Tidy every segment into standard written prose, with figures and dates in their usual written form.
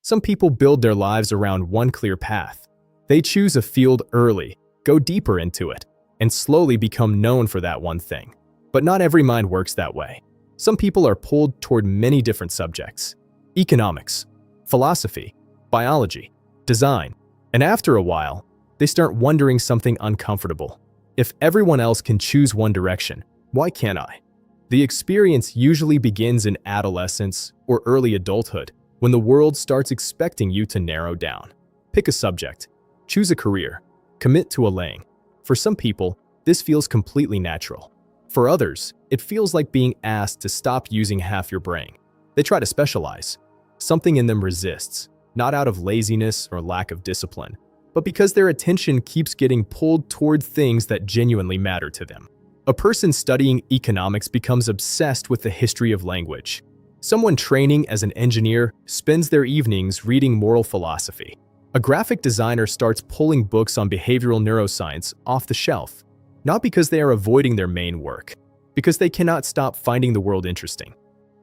Some people build their lives around one clear path. They choose a field early, go deeper into it, and slowly become known for that one thing. But not every mind works that way. Some people are pulled toward many different subjects: economics, philosophy, biology, design, and after a while, they start wondering something uncomfortable. If everyone else can choose one direction, why can't I? The experience usually begins in adolescence or early adulthood, when the world starts expecting you to narrow down. Pick a subject, choose a career, commit to a lane. For some people, this feels completely natural. For others, it feels like being asked to stop using half your brain. They try to specialize. Something in them resists, not out of laziness or lack of discipline, but because their attention keeps getting pulled toward things that genuinely matter to them. A person studying economics becomes obsessed with the history of language. Someone training as an engineer spends their evenings reading moral philosophy. A graphic designer starts pulling books on behavioral neuroscience off the shelf, not because they are avoiding their main work, because they cannot stop finding the world interesting.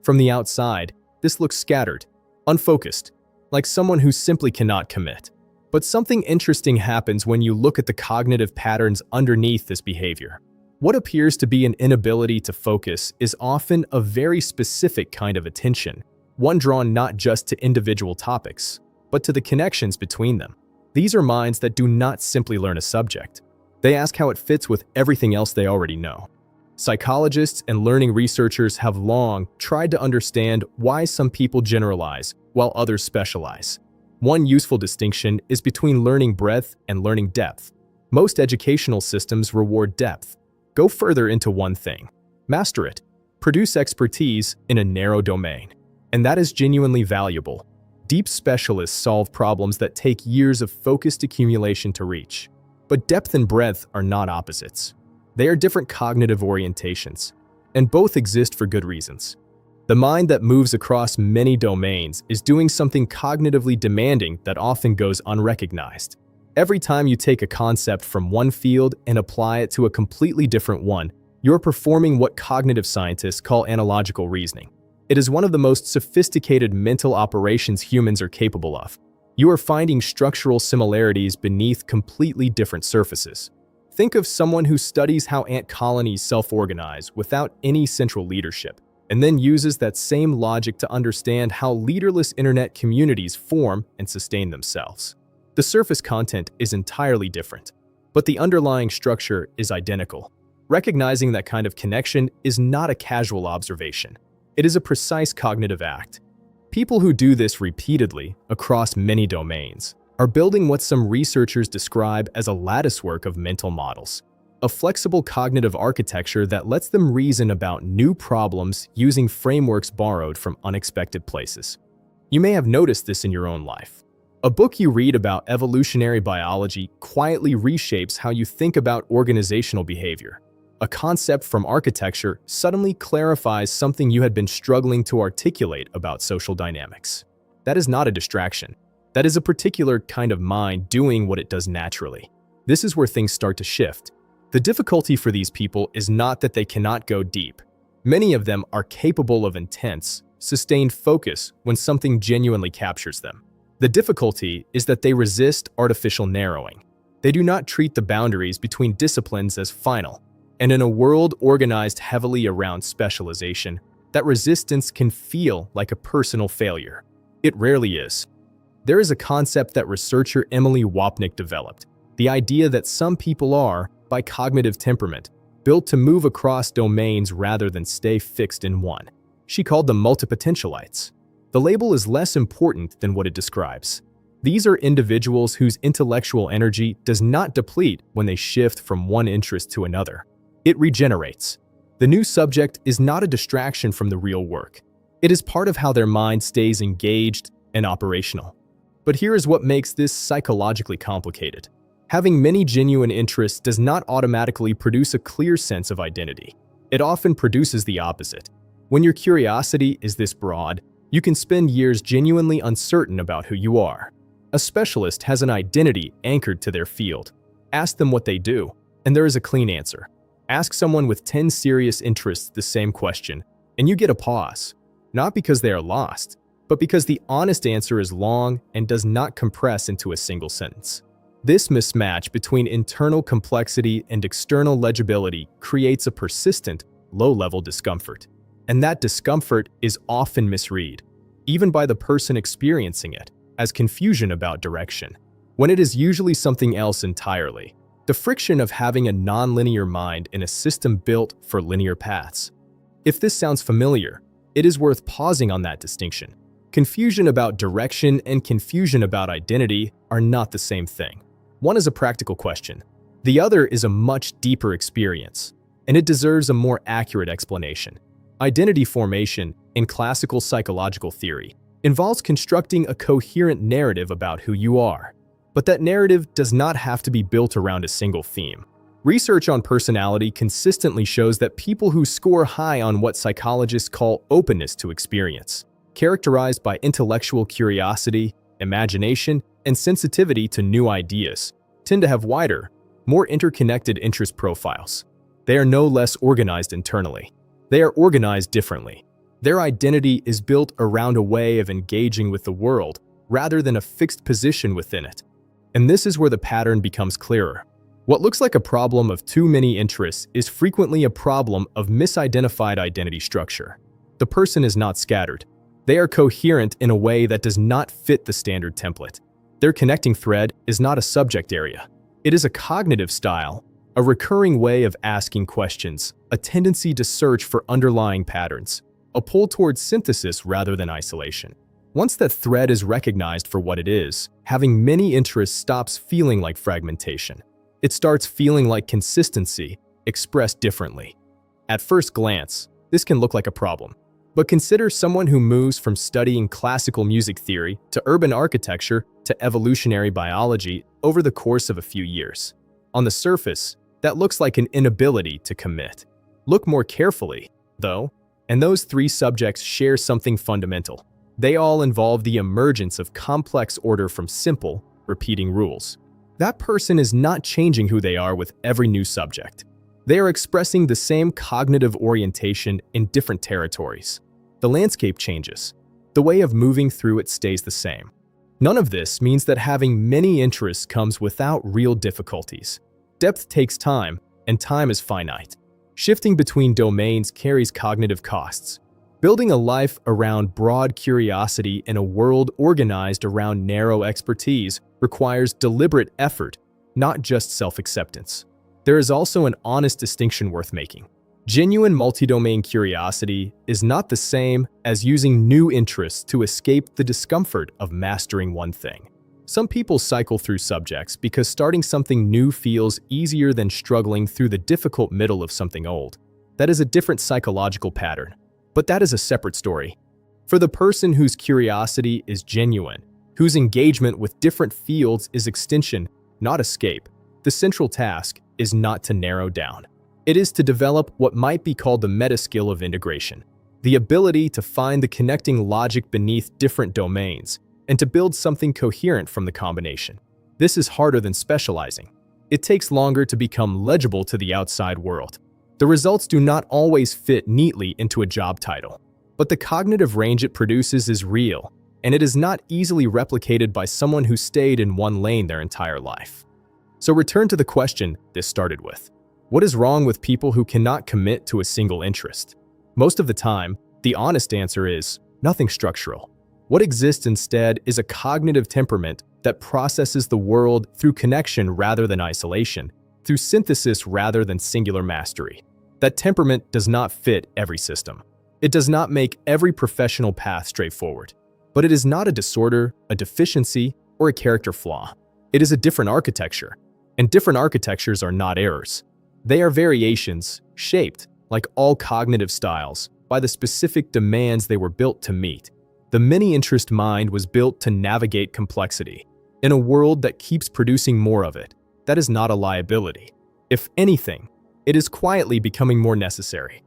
From the outside, this looks scattered, unfocused, like someone who simply cannot commit. But something interesting happens when you look at the cognitive patterns underneath this behavior. What appears to be an inability to focus is often a very specific kind of attention, one drawn not just to individual topics, but to the connections between them. These are minds that do not simply learn a subject. They ask how it fits with everything else they already know. Psychologists and learning researchers have long tried to understand why some people generalize while others specialize. One useful distinction is between learning breadth and learning depth. Most educational systems reward depth. Go further into one thing. Master it. Produce expertise in a narrow domain. And that is genuinely valuable. Deep specialists solve problems that take years of focused accumulation to reach. But depth and breadth are not opposites. They are different cognitive orientations, and both exist for good reasons. The mind that moves across many domains is doing something cognitively demanding that often goes unrecognized. Every time you take a concept from one field and apply it to a completely different one, you're performing what cognitive scientists call analogical reasoning. It is one of the most sophisticated mental operations humans are capable of. You are finding structural similarities beneath completely different surfaces. Think of someone who studies how ant colonies self-organize without any central leadership, and then uses that same logic to understand how leaderless internet communities form and sustain themselves. The surface content is entirely different, but the underlying structure is identical. Recognizing that kind of connection is not a casual observation. It is a precise cognitive act. People who do this repeatedly across many domains are building what some researchers describe as a latticework of mental models, a flexible cognitive architecture that lets them reason about new problems using frameworks borrowed from unexpected places. You may have noticed this in your own life. A book you read about evolutionary biology quietly reshapes how you think about organizational behavior. A concept from architecture suddenly clarifies something you had been struggling to articulate about social dynamics. That is not a distraction. That is a particular kind of mind doing what it does naturally. This is where things start to shift. The difficulty for these people is not that they cannot go deep. Many of them are capable of intense, sustained focus when something genuinely captures them. The difficulty is that they resist artificial narrowing. They do not treat the boundaries between disciplines as final. And in a world organized heavily around specialization, that resistance can feel like a personal failure. It rarely is. There is a concept that researcher Emily Wapnick developed, the idea that some people are, by cognitive temperament, built to move across domains rather than stay fixed in one. She called them multipotentialites. The label is less important than what it describes. These are individuals whose intellectual energy does not deplete when they shift from one interest to another. It regenerates. The new subject is not a distraction from the real work. It is part of how their mind stays engaged and operational. But here is what makes this psychologically complicated. Having many genuine interests does not automatically produce a clear sense of identity. It often produces the opposite. When your curiosity is this broad, you can spend years genuinely uncertain about who you are. A specialist has an identity anchored to their field. Ask them what they do, and there is a clean answer. Ask someone with 10 serious interests the same question, and you get a pause. Not because they are lost, but because the honest answer is long and does not compress into a single sentence. This mismatch between internal complexity and external legibility creates a persistent, low-level discomfort. And that discomfort is often misread, even by the person experiencing it, as confusion about direction, when it is usually something else entirely. The friction of having a nonlinear mind in a system built for linear paths. If this sounds familiar, it is worth pausing on that distinction. Confusion about direction and confusion about identity are not the same thing. One is a practical question. The other is a much deeper experience, and it deserves a more accurate explanation. Identity formation, in classical psychological theory, involves constructing a coherent narrative about who you are. But that narrative does not have to be built around a single theme. Research on personality consistently shows that people who score high on what psychologists call openness to experience, characterized by intellectual curiosity, imagination, and sensitivity to new ideas, tend to have wider, more interconnected interest profiles. They are no less organized internally. They are organized differently. Their identity is built around a way of engaging with the world rather than a fixed position within it. And this is where the pattern becomes clearer. What looks like a problem of too many interests is frequently a problem of misidentified identity structure. The person is not scattered. They are coherent in a way that does not fit the standard template. Their connecting thread is not a subject area. It is a cognitive style, a recurring way of asking questions, a tendency to search for underlying patterns, a pull towards synthesis rather than isolation. Once that thread is recognized for what it is, having many interests stops feeling like fragmentation. It starts feeling like consistency, expressed differently. At first glance, this can look like a problem. But consider someone who moves from studying classical music theory to urban architecture to evolutionary biology over the course of a few years. On the surface, that looks like an inability to commit. Look more carefully, though, and those three subjects share something fundamental. They all involve the emergence of complex order from simple, repeating rules. That person is not changing who they are with every new subject. They are expressing the same cognitive orientation in different territories. The landscape changes. The way of moving through it stays the same. None of this means that having many interests comes without real difficulties. Depth takes time, and time is finite. Shifting between domains carries cognitive costs. Building a life around broad curiosity in a world organized around narrow expertise requires deliberate effort, not just self-acceptance. There is also an honest distinction worth making. Genuine multi-domain curiosity is not the same as using new interests to escape the discomfort of mastering one thing. Some people cycle through subjects because starting something new feels easier than struggling through the difficult middle of something old. That is a different psychological pattern, but that is a separate story. For the person whose curiosity is genuine, whose engagement with different fields is extension, not escape, the central task is not to narrow down. It is to develop what might be called the meta-skill of integration, the ability to find the connecting logic beneath different domains, and to build something coherent from the combination. This is harder than specializing. It takes longer to become legible to the outside world. The results do not always fit neatly into a job title, but the cognitive range it produces is real, and it is not easily replicated by someone who stayed in one lane their entire life. So return to the question this started with. What is wrong with people who cannot commit to a single interest? Most of the time, the honest answer is nothing structural. What exists instead is a cognitive temperament that processes the world through connection rather than isolation, through synthesis rather than singular mastery. That temperament does not fit every system. It does not make every professional path straightforward. But it is not a disorder, a deficiency, or a character flaw. It is a different architecture, and different architectures are not errors. They are variations, shaped, like all cognitive styles, by the specific demands they were built to meet. The many-interest mind was built to navigate complexity. In a world that keeps producing more of it, that is not a liability. If anything, it is quietly becoming more necessary.